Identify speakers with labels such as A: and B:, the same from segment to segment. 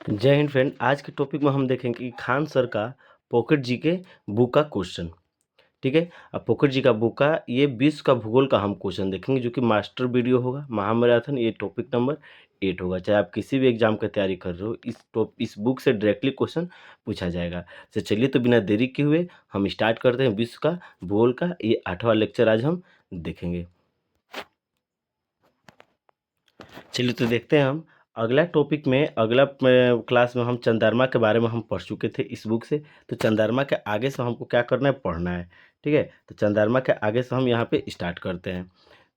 A: जय हिंद फ्रेंड। आज के टॉपिक में हम देखेंगे कि खान सर का पॉकेट जी के बुक का क्वेश्चन। ठीक है। अब पॉकेट जी का बुक का ये विश्व का भूगोल का हम क्वेश्चन देखेंगे जो कि मास्टर वीडियो होगा महामैराथन। ये टॉपिक नंबर 8 होगा। चाहे आप किसी भी एग्जाम की तैयारी कर रहे हो, इस बुक से डायरेक्टली क्वेश्चन पूछा जाएगा। तो चलिए, तो बिना देरी किए हुए हम स्टार्ट करते हैं। विश्व का भूगोल का ये 8वां लेक्चर आज हम देखेंगे। चलिए, तो देखते हैं हम अगला टॉपिक में। अगला क्लास में हम चंद्रमा के बारे में हम पढ़ चुके थे इस बुक से। तो चंद्रमा के आगे से हमको क्या करना है, पढ़ना है। ठीक है। तो चंद्रमा के आगे से हम यहाँ पे स्टार्ट करते हैं।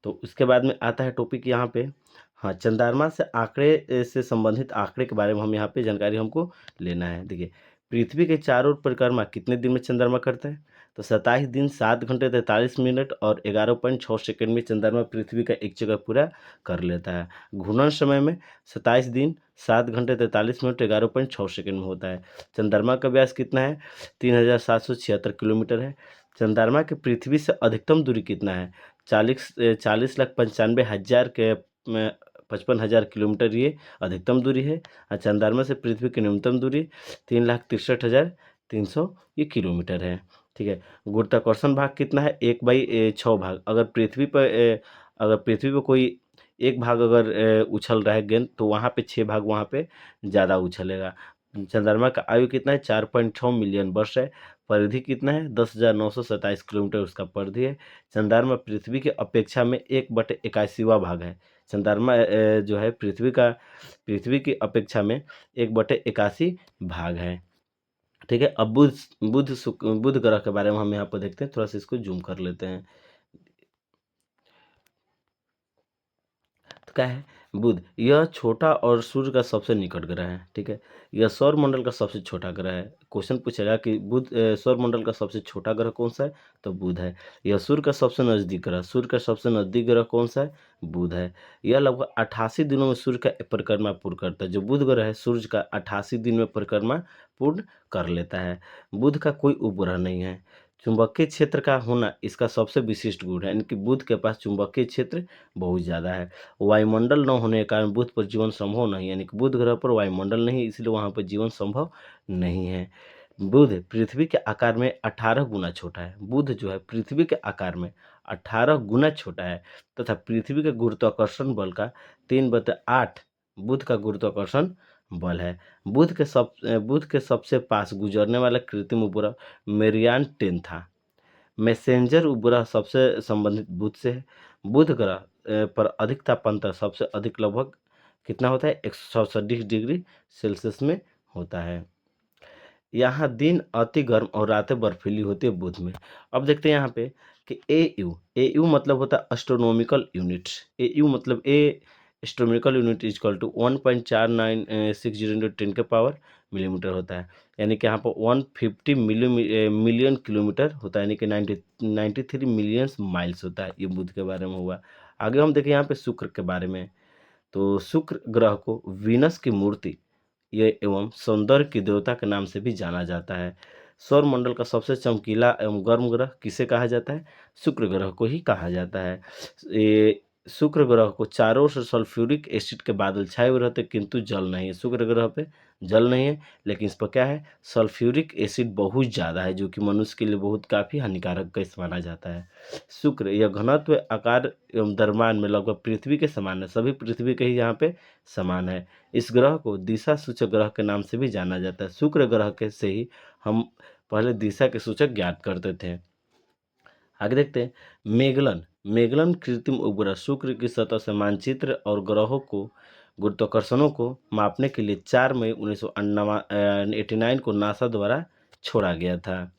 A: तो उसके बाद में आता है टॉपिक यहाँ पे, हाँ, चंद्रमा से आंकड़े से संबंधित आंकड़े के बारे में हम यहाँ पे जानकारी हमको लेना है। देखिए, पृथ्वी के चारों ओर परिक्रमा कितने दिन में चंद्रमा करता है? तो 27 दिन 7 घंटे 43 मिनट और 11.6 सेकंड में चंद्रमा पृथ्वी का एक जगह पूरा कर लेता है। घूर्णन समय में 27 दिन 7 घंटे 43 मिनट 11.6 सेकंड में होता है। चंद्रमा का व्यास कितना है? 3776 किलोमीटर है। चंद्रमा की पृथ्वी से अधिकतम दूरी कितना है? 40,95,000 के 55,000 किलोमीटर ये अधिकतम दूरी है। और चंद्रमा से पृथ्वी की न्यूनतम दूरी 3,63,300 ये किलोमीटर है। ठीक है। गुरुत्वाकर्षण भाग कितना है? 1/6 भाग। अगर पृथ्वी पर कोई एक भाग अगर उछल रहा है गेंद, तो वहाँ पे 6 भाग वहाँ पे ज़्यादा उछलेगा। चंद्रमा का आयु कितना है? 4.6 मिलियन वर्ष है। परिधि कितना है? 10,927 किलोमीटर उसका परिधि है। चंद्रमा पृथ्वी की अपेक्षा में 1/81वां भाग है। चंद्रमा जो है पृथ्वी की अपेक्षा में 1/81 भाग है। ठीक है। अब बुध ग्रह के बारे में हम यहाँ पर देखते हैं। थोड़ा सा इसको जूम कर लेते हैं। तो क्या है? बुध यह छोटा और सूर्य का सबसे निकट ग्रह है। ठीक है। यह सौर मंडल का सबसे छोटा ग्रह है। क्वेश्चन पूछेगा कि सौर मंडल का सबसे छोटा ग्रह कौन सा है? तो बुध है। यह सूर्य का सबसे नजदीक ग्रह कौन सा है? बुध है। यह लगभग 88 दिनों में सूर्य का परिक्रमा पूर्ण करता है। जो बुध ग्रह है, सूर्य का 88 दिन में परिक्रमा पूर्ण कर लेता है। बुध का कोई उपग्रह नहीं है। चुंबकीय क्षेत्र का होना इसका सबसे विशिष्ट गुण है, यानी कि बुध के पास चुंबकीय क्षेत्र बहुत ज़्यादा है। वायुमंडल न होने के कारण बुध पर जीवन संभव नहीं, यानी कि बुध ग्रह पर वायुमंडल नहीं, इसलिए वहाँ पर जीवन संभव नहीं है। बुध पृथ्वी के आकार में 18 गुना छोटा है। बुध जो है पृथ्वी के आकार में 18 गुना छोटा है तथा पृथ्वी के गुरुत्वाकर्षण बल का 3/8 बुध का गुरुत्वाकर्षण बल है। बुध के सबसे पास गुजरने वाला कृत्रिम उपग्रह मेरियान 10 था। मैसेंजर उपग्रह सबसे संबंधित बुध से है। बुध ग्रह पर अधिक तापमात्रा सबसे अधिक लगभग कितना होता है? 167 डिग्री सेल्सियस में होता है। यहाँ दिन अति गर्म और रातें बर्फीली होती है बुध में। अब देखते हैं यहाँ पे कि ए यू मतलब होता है एस्ट्रोनॉमिकल यूनिट। ए यू मतलब astronomical unit is equal to 1.4960 × 10 millimetre होता है। यानी कि यहाँ पर 150 मिलियन किलोमीटर होता है, यानी कि 93 मिलियन माइल्स होता है। ये बुध के बारे में हुआ। आगे हम देखें यहाँ पे शुक्र के बारे में। तो शुक्र ग्रह को वीनस की मूर्ति ये एवं सौंदर्य की देवता के नाम से भी जाना जाता है। सौर मंडल का सबसे चमकीला एवं गर्म ग्रह किसे कहा जाता है? शुक्र ग्रह को ही कहा जाता है। ये शुक्र ग्रह को चारों ओर से सल्फ्यूरिक एसिड के बादल छाए हुए रहते, किंतु जल नहीं है। शुक्र ग्रह पे जल नहीं है, लेकिन इस पर क्या है? सल्फ्यूरिक एसिड बहुत ज़्यादा है, जो कि मनुष्य के लिए बहुत काफ़ी हानिकारक गैस माना जाता है। शुक्र यह घनत्व, आकार एवं द्रव्यमान में लगभग पृथ्वी के समान है। सभी पृथ्वी के ही यहाँ पे समान है। इस ग्रह को दिशा सूचक ग्रह के नाम से भी जाना जाता है। शुक्र ग्रह के से ही हम पहले दिशा के सूचक ज्ञात करते थे। आगे देखते हैं मेगलन कृत्रिम उपग्रह शुक्र की सतह से मानचित्र और ग्रहों को गुरुत्वाकर्षणों को मापने के लिए 4 मई 1989 को नासा द्वारा छोड़ा गया था।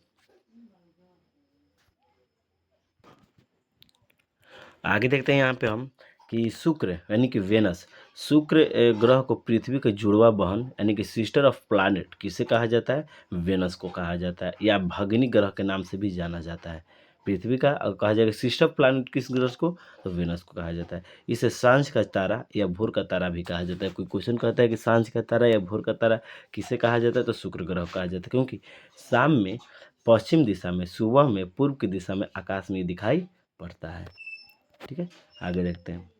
A: आगे देखते हैं यहाँ पे हम कि शुक्र यानी कि वेनस, शुक्र ग्रह को पृथ्वी का जुड़वा बहन यानी कि सिस्टर ऑफ प्लैनेट किसे कहा जाता है? वेनस को कहा जाता है, या भगिनी ग्रह के नाम से भी जाना जाता है। पृथ्वी का कहा जाएगा सिस्टर प्लैनेट किस ग्रह को? तो वेनस को कहा जाता है। इसे सांझ का तारा या भोर का तारा भी कहा जाता है। कोई क्वेश्चन कहता है कि सांझ का तारा या भोर का तारा किसे कहा जाता है? तो शुक्र ग्रह को कहा जाता है, क्योंकि शाम में पश्चिम दिशा में, सुबह में पूर्व की दिशा में आकाश में दिखाई पड़ता है। ठीक है। आगे देखते हैं।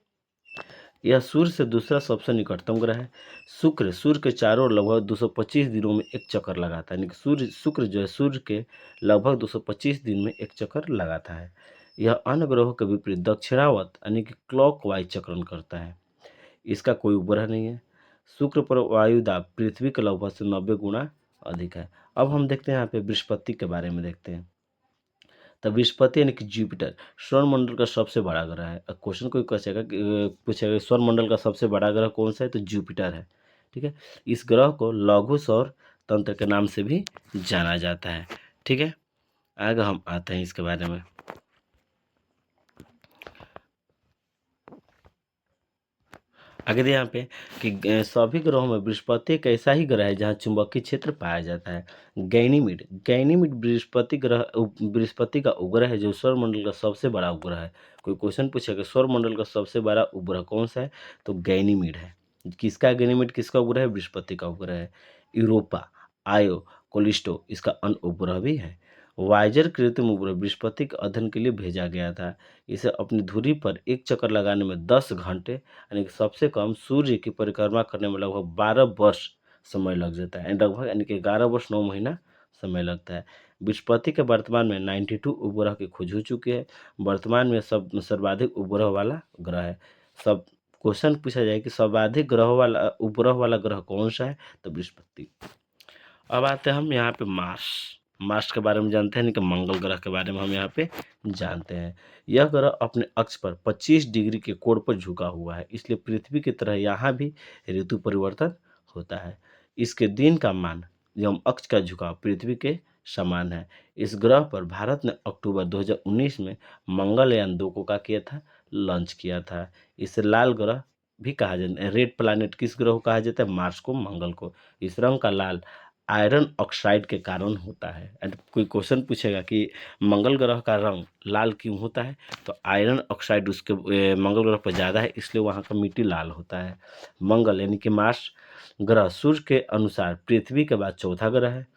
A: यह सूर्य से दूसरा सबसे निकटतम ग्रह है। शुक्र सूर्य के चारों ओर लगभग 225 दिनों में एक चक्कर लगाता है, यानी कि शुक्र जो है सूर्य के लगभग 225 दिन में एक चक्कर लगाता है। यह अन्य ग्रहों के विपरीत दक्षिणावर्त यानी कि क्लॉकवाइज चक्रण करता है। इसका कोई उपग्रह नहीं है। शुक्र पर वायु दाब पृथ्वी के लगभग से 90 गुना अधिक है। अब हम देखते हैं यहाँ पे बृहस्पति के बारे में देखते हैं। तो बृहस्पति यानी कि जुपिटर सौरमंडल का सबसे बड़ा ग्रह है। अब क्वेश्चन कोई पूछेगा सौरमंडल का सबसे बड़ा ग्रह कौन सा है, तो जुपिटर है। ठीक है, इस ग्रह को लघु सौर तंत्र के नाम से भी जाना जाता है। ठीक है, आगे हम आते हैं इसके बारे में। आगे दे यहाँ पे कि सभी ग्रहों में बृहस्पति एक ऐसा ही ग्रह है जहाँ चुंबकीय क्षेत्र पाया जाता है। गैनीमीड बृहस्पति का उपग्रह है जो सौरमंडल का सबसे बड़ा उपग्रह है। कोई क्वेश्चन पूछेगा सौरमंडल का सबसे बड़ा उपग्रह कौन सा है, तो गैनीमीड है। किसका उपग्रह है, बृहस्पति का उपग्रह है। यूरोपा, आयो, कोलिस्टो इसका अन्य उपग्रह भी है। वाइजर कृत्रिम उपग्रह बृहस्पति के अध्ययन के लिए भेजा गया था। इसे अपनी धुरी पर एक चक्कर लगाने में 10 घंटे यानी कि सबसे कम सूर्य की परिक्रमा करने में लगभग 12 वर्ष समय लग जाता है, लगभग यानी कि 11 वर्ष 9 महीना समय लगता है। बृहस्पति के वर्तमान में 92 उपग्रह की खोज हो चुकी है। वर्तमान में सब सर्वाधिक उपग्रह वाला ग्रह है। सब क्वेश्चन पूछा जाए कि सर्वाधिक उपग्रह वाला ग्रह कौन सा है, तो बृहस्पति। अब आते हैं हम यहाँ पे मार्स के बारे में जानते हैं, नहीं कि मंगल ग्रह के बारे में हम यहाँ पे जानते हैं। यह ग्रह अपने अक्ष पर 25 डिग्री के कोण पर झुका हुआ है, इसलिए पृथ्वी की तरह यहाँ भी ऋतु परिवर्तन होता है। इसके दिन का मान एवं अक्ष का झुकाव पृथ्वी के समान है। इस ग्रह पर भारत ने अक्टूबर 2019 में मंगलयान 2 को क्या किया था, लॉन्च किया था। इसे लाल ग्रह भी कहा जाता है। रेड प्लैनेट किस ग्रह को कहा जाता है, मार्स को, मंगल को। इस रंग का लाल आयरन ऑक्साइड के कारण होता है। एंड कोई क्वेश्चन पूछेगा कि मंगल ग्रह का रंग लाल क्यों होता है, तो आयरन ऑक्साइड उसके मंगल ग्रह पर ज़्यादा है, इसलिए वहाँ का मिट्टी लाल होता है। मंगल यानी कि मार्स ग्रह सूर्य के अनुसार पृथ्वी के बाद चौथा ग्रह है।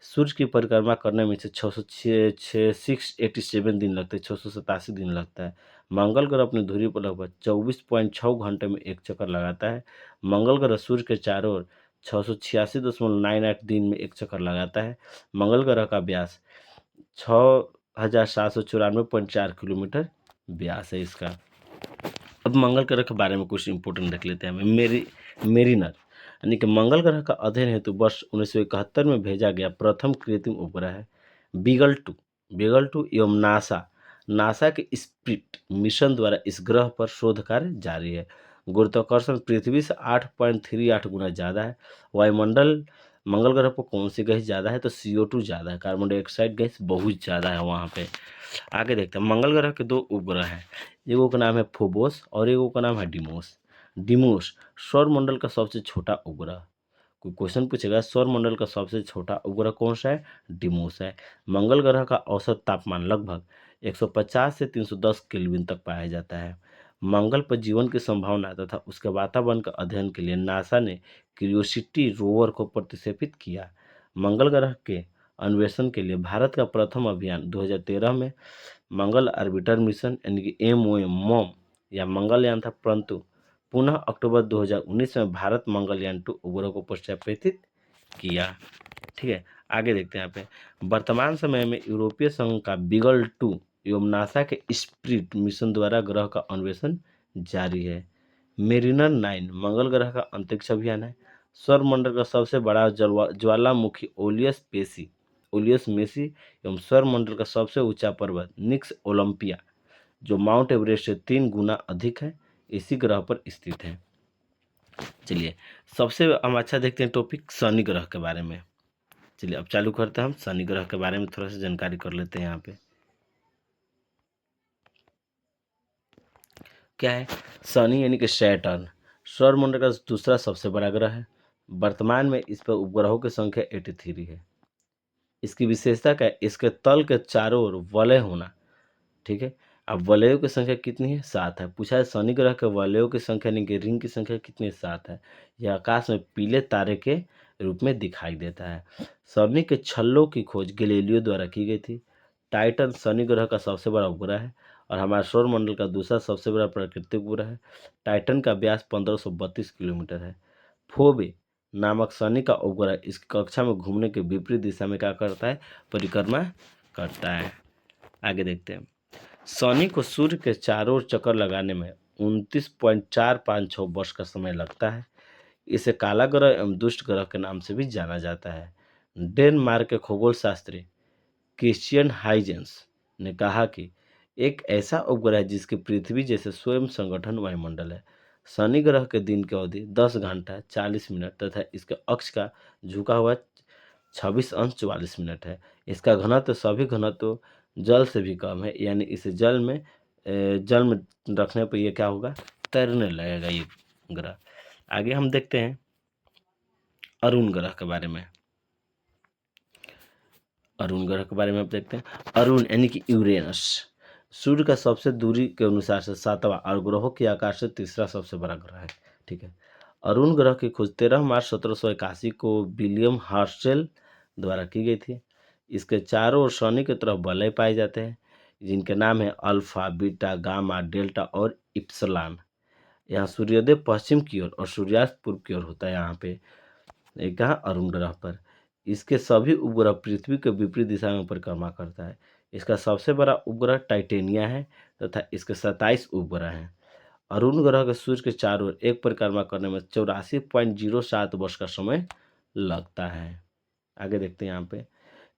A: सूर्य की परिक्रमा करने में इसे 687 दिन लगते हैं, 687 दिन लगता है। मंगल ग्रह अपनी धुरी पर लगभग 24.6 घंटे में एक चक्कर लगाता है। मंगल ग्रह सूर्य के चारों ओर 686.98 दिन में एक चक्कर लगाता है। मंगल ग्रह का व्यास 6794.4 किलोमीटर व्यास है इसका। अब मंगल ग्रह के बारे में कुछ इंपॉर्टेंट देख लेते हैं। मेरिनर यानी कि मंगल ग्रह का अध्ययन हेतु वर्ष 1971 में भेजा गया प्रथम कृत्रिम उपग्रह है। बीगल टू एवं नासा के स्पिरिट मिशन द्वारा इस ग्रह पर शोध कार्य जारी है। गुरुत्वाकर्षण पृथ्वी से 8.38 गुना ज़्यादा है। वायुमंडल मंगल ग्रह पर कौन सी गैस ज़्यादा है, तो CO2 ज़्यादा है, कार्बन डाइऑक्साइड गैस बहुत ज़्यादा है वहाँ पे। आगे देखते हैं, मंगल ग्रह के 2 उपग्रह हैं। एगो का नाम है फोबोस और एगो का नाम है डिमोस। डिमोस सौरमंडल का सबसे छोटा उपग्रह। कोई क्वेश्चन पूछेगा सौरमंडल का सबसे छोटा उपग्रह कौन सा है, डिमोस है। मंगल ग्रह का औसत तापमान लगभग 150 से 310 केल्विन तक पाया जाता है। मंगल पर जीवन की संभावना तथा उसके वातावरण का अध्ययन के लिए नासा ने क्यूरियोसिटी रोवर को प्रक्षेपित किया। मंगल ग्रह के अन्वेषण के लिए भारत का प्रथम अभियान 2013 में मंगल ऑर्बिटर मिशन यानी कि MOM या मंगलयान था, परंतु पुनः अक्टूबर 2019 में भारत मंगलयान 2 उपग्रह को प्रक्षेपित किया। ठीक है, आगे देखते हैं यहाँ पे। वर्तमान समय में यूरोपीय संघ का बीगल 2 एवं नासा के स्पिरिट मिशन द्वारा ग्रह का अन्वेषण जारी है। मेरिनर 9 मंगल ग्रह का अंतरिक्ष अभियान है। सौरमंडल का सबसे बड़ा ज्वालामुखी ओलियस मेसी एवं सौरमंडल का सबसे ऊंचा पर्वत निक्स ओलंपिया जो माउंट एवरेस्ट से 3 गुना अधिक है, इसी ग्रह पर स्थित है। चलिए, सबसे हम अच्छा देखते हैं टॉपिक शनि ग्रह के बारे में। चलिए अब चालू करते हैं, हम शनि ग्रह के बारे में थोड़ा सा जानकारी कर लेते हैं। यहाँ पे क्या है, शनि यानी कि सैटर्न सौरमंडल का दूसरा सबसे बड़ा ग्रह है। वर्तमान में इस पर उपग्रहों की संख्या 83 है। इसकी विशेषता क्या है, इसके तल के चारों ओर वलय होना। ठीक है, अब वलयों की संख्या कितनी है, 7 है। पूछा है शनि ग्रह के वलयों की संख्या यानी कि रिंग की संख्या कितनी है, 7 है। यह आकाश में पीले तारे के रूप में दिखाई देता है। शनि के छल्लों की खोज गैलीलियो द्वारा की गई थी। टाइटन शनि ग्रह का सबसे बड़ा उपग्रह है और हमारे सौरमंडल का दूसरा सबसे बड़ा प्राकृतिक उपग्रह है। टाइटन का व्यास 1532 किलोमीटर है। फोबे नामक शनि का उपग्रह इसकी कक्षा में घूमने के विपरीत दिशा में क्या करता है, परिक्रमा करता है। आगे देखते हैं। शनि को सूर्य के चारों ओर चक्कर लगाने में 29.456 वर्ष का समय लगता है। इसे काला ग्रह एवं दुष्ट ग्रह के नाम से भी जाना जाता है। डेनमार्क के खगोल शास्त्री क्रिश्चियन हाइजेंस ने कहा कि एक ऐसा उपग्रह है जिसकी पृथ्वी जैसे स्वयं संगठन वायुमंडल है। शनि ग्रह के दिन की अवधि 10 घंटा 40 मिनट तथा इसके अक्ष का झुका हुआ 26 अंश 44 मिनट है। इसका घनत्व सभी घनत्व जल से भी कम है, यानी इसे जल में रखने पर यह क्या होगा, तैरने लगेगा ये ग्रह। आगे हम देखते हैं अरुण ग्रह के बारे में। अरुण ग्रह के बारे में आप देखते हैं। अरुण यानी कि यूरेनस सूर्य का सबसे दूरी के अनुसार से 7वां और ग्रहों के आकार से तीसरा सबसे बड़ा ग्रह है। ठीक है। अरुण ग्रह की खोज 13 मार्च 1781 को विलियम हर्शेल द्वारा की गई थी। इसके चारों ओर शनि की तरफ वलय पाए जाते हैं, जिनके नाम है अल्फा, बीटा, गामा, डेल्टा और इप्सिलॉन। यहाँ सूर्योदय पश्चिम की ओर और सूर्यास्त पूर्व की ओर होता है। यहाँ पे एक कहा अरुण ग्रह पर इसके सभी उपग्रह पृथ्वी के विपरीत दिशा में परिक्रमा करता है। इसका सबसे बड़ा उपग्रह टाइटेनिया है तथा इसके 27 उपग्रह हैं। अरुण ग्रह के सूर्य के चारों ओर एक परिक्रमा करने में 84.07 वर्ष का समय लगता है। आगे देखते हैं यहाँ पे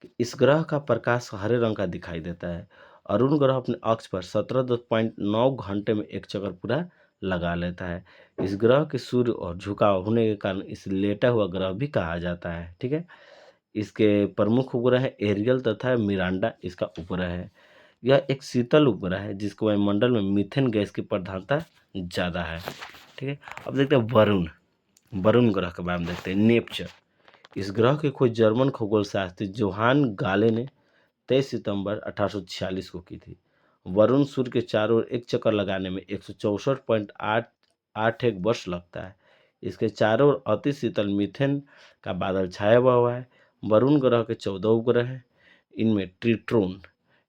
A: कि इस ग्रह का प्रकाश हरे रंग का दिखाई देता है। अरुण ग्रह अपने अक्ष पर 17.9 घंटे में एक चक्कर पूरा लगा लेता है। इस ग्रह के सूर्य और झुकाव होने के कारण इसे लेटा हुआ ग्रह भी कहा जाता है। ठीक है। इसके प्रमुख उपग्रह है एरियल तथा मिरांडा इसका उपग्रह है। यह एक शीतल उपग्रह है जिसके वायुमंडल में मीथेन गैस की प्रधानता ज़्यादा है। ठीक है। अब देखते हैं वरुण। वरुण ग्रह के बारे में देखते हैं। नेपच्यून इस ग्रह की खोज जर्मन खगोल शास्त्री जोहान गाले ने 23 सितंबर 1846 को की थी। वरुण सूर्य के चारों ओर एक चक्कर लगाने में 164.881 वर्ष लगता है। इसके चारों ओर अति शीतल मीथेन का बादल छाया हुआ है। वरुण ग्रह के 14 उपग्रह हैं। इनमें ट्रिटोन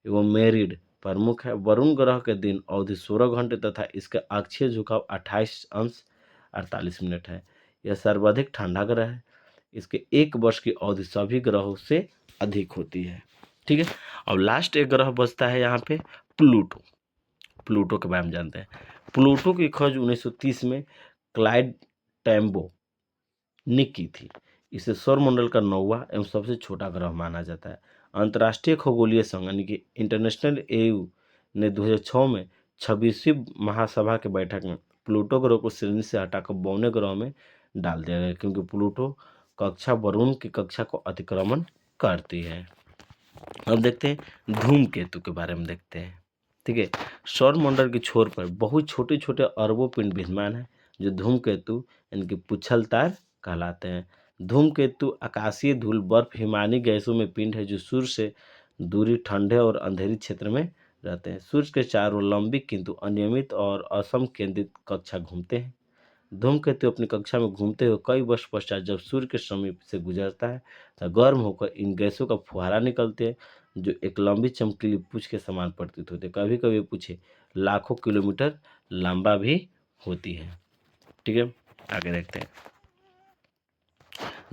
A: एवं मेरिड प्रमुख है। वरुण ग्रह के दिन अवधि 16 घंटे तथा इसका अक्षीय झुकाव 28 अंश 48 मिनट है। यह सर्वाधिक ठंडा ग्रह है। इसके एक वर्ष की अवधि सभी ग्रहों से अधिक होती है। ठीक है। और लास्ट एक ग्रह बचता है यहाँ पे प्लूटो। प्लूटो के बारे में जानते हैं। प्लूटो की खोज 1930 में क्लाइड टैम्बो ने की थी। इसे सौरमंडल का 9वां एवं सबसे छोटा ग्रह माना जाता है। अंतर्राष्ट्रीय खगोलीय संघ यानी कि इंटरनेशनल एयू ने 2006 में 26वीं महासभा की बैठक में प्लूटो ग्रह को श्रेणी से हटाकर 52वें ग्रह में डाल दिया गया, क्योंकि प्लूटो कक्षा वरुण की कक्षा को अतिक्रमण करती है। अब देखते हैं धूमकेतु के बारे में देखते हैं। ठीक है। सौरमंडल की छोर पर बहुत छोटे छोटे अरबों पिंड विद्यमान है जो धूमकेतु यानी कि पुच्छल तार कहलाते हैं। धूमकेतु आकाशीय धूल, बर्फ, हिमानी गैसों में पिंड है जो सूर्य से दूरी, ठंडे और अंधेरी क्षेत्र में रहते हैं। सूर्य के चारों लंबी किंतु अनियमित और असम केंद्रित कक्षा घूमते हैं। धूमकेतु अपनी कक्षा में घूमते हुए कई वर्ष पश्चात जब सूर्य के समीप से गुजरता है तो गर्म होकर इन गैसों का फुहारा निकलते हैं जो एक लंबी चमकीली पूंछ के समान प्रतीत होते हैं। कभी कभी पूछे लाखों किलोमीटर लंबा भी होती है। ठीक है। आगे देखते हैं।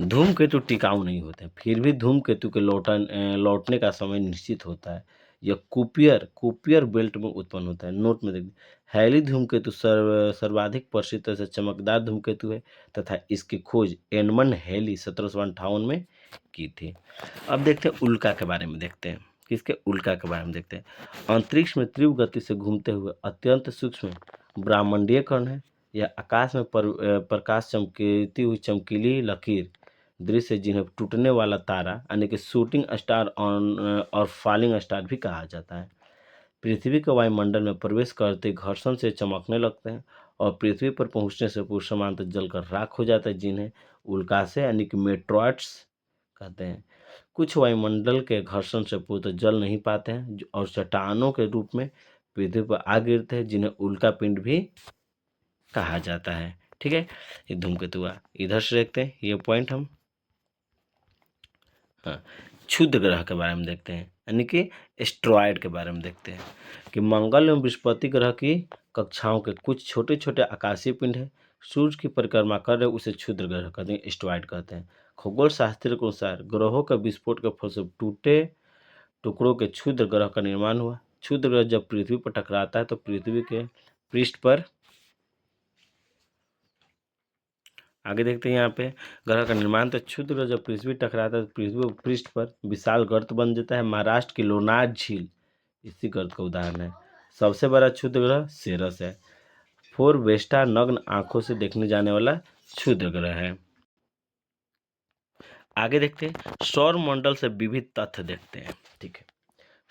A: धूमकेतु टिकाऊ नहीं होते, फिर भी धूमकेतु के लौटने का समय निश्चित होता है। यह कुपियर बेल्ट में उत्पन्न होता है। नोट में देखिए, हैली धूमकेतु सर्वाधिक प्रसिद्ध तथा चमकदार धूमकेतु है तथा इसकी खोज एडमंड हैली 1758 में की थी। अब देखते हैं उल्का के बारे में देखते हैं। किसके? उल्का के बारे में देखते हैं। अंतरिक्ष में तीव्र गति से घूमते हुए अत्यंत सूक्ष्म ब्रह्मांडीय कण है। यह आकाश में प्रकाश चमकती हुई चमकीली लकीर दृश्य जिन्हें टूटने वाला तारा यानी कि शूटिंग स्टार और फॉलिंग स्टार भी कहा जाता है। पृथ्वी के वायुमंडल में प्रवेश करते घर्षण से चमकने लगते हैं और पृथ्वी पर पहुंचने से पूर्व समांतर जलकर राख हो जाता है, जिन्हें उल्कासे यानी कि मेट्रॉइड्स कहते हैं। कुछ वायुमंडल के घर्षण से पूर्व जल नहीं पाते हैं और चट्टानों के रूप में पृथ्वी पर आ गिरते हैं, जिन्हें उल्का पिंड भी कहा जाता है। ठीक है। ये धूमकेतु हुआ। इधर से देखते हैं ये पॉइंट हम। हाँ, क्षुद्र ग्रह के बारे में देखते हैं, यानी कि एस्ट्रॉयड के बारे में देखते हैं कि मंगल एवं बृहस्पति ग्रह की कक्षाओं के कुछ छोटे छोटे आकाशीय पिंड है, सूर्य की परिक्रमा कर रहे उसे क्षुद्र ग्रह कहते हैं, एस्ट्रॉयड कहते हैं। खगोल शास्त्र के अनुसार ग्रहों का विस्फोट के फलस्वरूप टूटे टुकड़ों के क्षुद्र ग्रह का निर्माण हुआ। क्षुद्र ग्रह जब पृथ्वी पर टकराता है तो पृथ्वी के पृष्ठ पर, आगे देखते हैं यहाँ पे ग्रह का निर्माण, तो क्षुद्र ग्रह जब पृथ्वी टकराता है तो पृथ्वी पृष्ठ पर विशाल गर्त बन जाता है। महाराष्ट्र की लोनार झील इसी गर्त का उदाहरण है। सबसे बड़ा क्षुद्र ग्रह सेरस है। फोरवेस्टा नग्न आंखों से देखने जाने वाला क्षुद्र ग्रह है। आगे देखते हैं सौर मंडल से विविध तथ्य देखते हैं। ठीक है,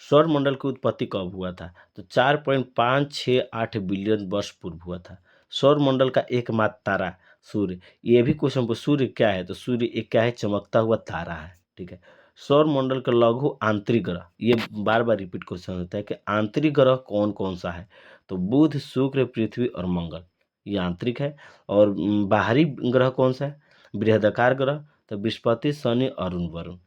A: सौर मंडल की उत्पत्ति कब हुआ था? तो 4.568 बिलियन वर्ष पूर्व हुआ था। सौर मंडल का एकमात्र तारा सूर्य। ये भी क्वेश्चन पूछ, सूर्य क्या है? तो सूर्य एक क्या है? चमकता हुआ तारा है। ठीक है, सौर मंडल का लघु आंतरिक ग्रह, ये बार बार रिपीट क्वेश्चन होता है कि आंतरिक ग्रह कौन कौन सा है? तो बुध, शुक्र, पृथ्वी और मंगल, ये आंतरिक है। और बाहरी ग्रह कौन सा है? बृहदाकार ग्रह, तो बृहस्पति, शनि, अरुण, वरुण।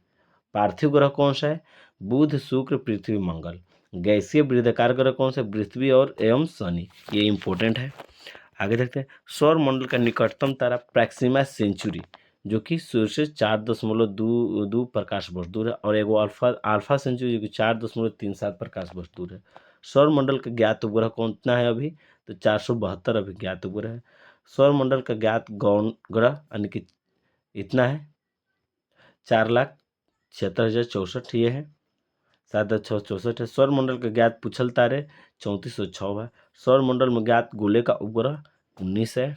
A: पार्थिव ग्रह कौन सा है? बुध, शुक्र, पृथ्वी, मंगल। गैसीय वृत्ताकार ग्रह कौन सा? पृथ्वी और एवं शनि, ये इंपॉर्टेंट है। आगे देखते हैं सौर मंडल का निकटतम तारा प्रैक्सिमा सेंचुरी, जो कि सूर्य से 4.2 प्रकाश वर्ष दूर है, और एगो अल्फा अल्फा सेंचुरी जो कि 4.37 प्रकाश वर्ष दूर है। सौर मंडल का ज्ञात उपग्रह कितना है अभी? तो 472 अभी ज्ञात उपग्रह है। सौर मंडल का ज्ञात गौण ग्रह यानी कि इतना है 4,76,064, ये है 7,664 है। सौर मंडल का ज्ञात पुछल तारे 3406 है। सौर मंडल में ज्ञात गोले का उपग्रह 19 है।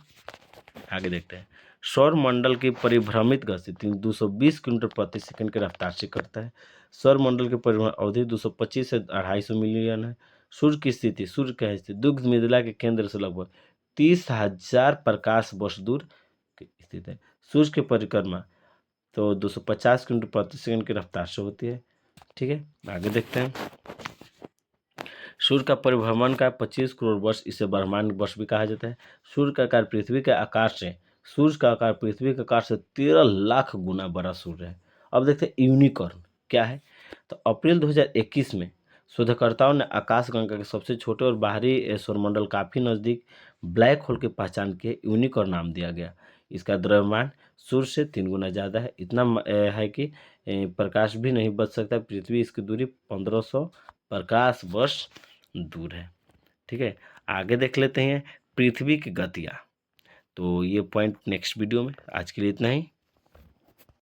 A: आगे देखते हैं सौर मंडल की परिभ्रमित गति 220 किलोमीटर प्रति सेकंड की रफ्तार से करता है। सौर मंडल की परिभ्रमण अवधि 225 से 250 मिलियन है। सूर्य की स्थिति, सूर्य का स्थिति दुग्ध मिथिला के केंद्र से लगभग 30,000 प्रकाश वर्ष दूर स्थित है। सूर्य की परिक्रमा तो 250 किलोमीटर प्रति सेकंड की रफ्तार से होती है। ठीक है, आगे देखते हैं सूर्य का परिभ्रमण का 25 करोड़ वर्ष, इसे ब्रह्मांड वर्ष भी कहा जाता है। सूर्य का आकार पृथ्वी के आकार से, सूर्य का आकार पृथ्वी के आकार से 13 लाख गुना बड़ा सूर्य है। अब देखते हैं यूनिकॉर्न क्या है। तो अप्रैल 2021 में शोधकर्ताओं ने आकाशगंगा के सबसे छोटे और बाहरी सौरमंडल काफी नजदीक ब्लैक होल की पहचान की, यूनिकॉर्न नाम दिया गया। इसका द्रव्यमान सूर्य से 3 गुना ज़्यादा है। इतना है कि प्रकाश भी नहीं बच सकता। पृथ्वी इसकी दूरी 1500 प्रकाश वर्ष दूर है। ठीक है, आगे देख लेते हैं पृथ्वी की गतियाँ। तो ये पॉइंट नेक्स्ट वीडियो में। आज के लिए इतना ही।